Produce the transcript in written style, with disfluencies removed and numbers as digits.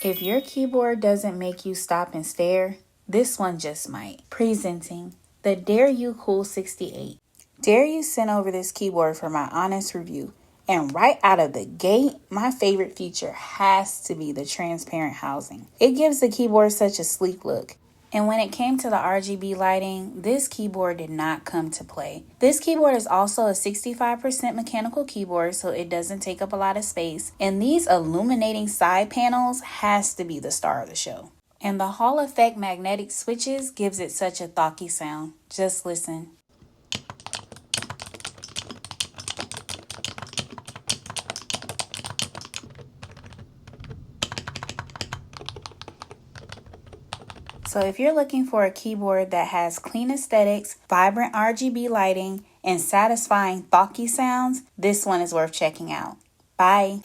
If your keyboard doesn't make you stop and stare, this one just might. Presenting the DAREU COOL68. DAREU sent over this keyboard for my honest review. And right out of the gate, my favorite feature has to be the transparent housing. It gives the keyboard such a sleek look. And when it came to the RGB lighting, this keyboard did not come to play. This keyboard is also a 65% mechanical keyboard, so it doesn't take up a lot of space. And these illuminating side panels has to be the star of the show. And the Hall effect magnetic switches gives it such a thocky sound. Just listen. So if you're looking for a keyboard that has clean aesthetics, vibrant RGB lighting, and satisfying thocky sounds, this one is worth checking out. Bye.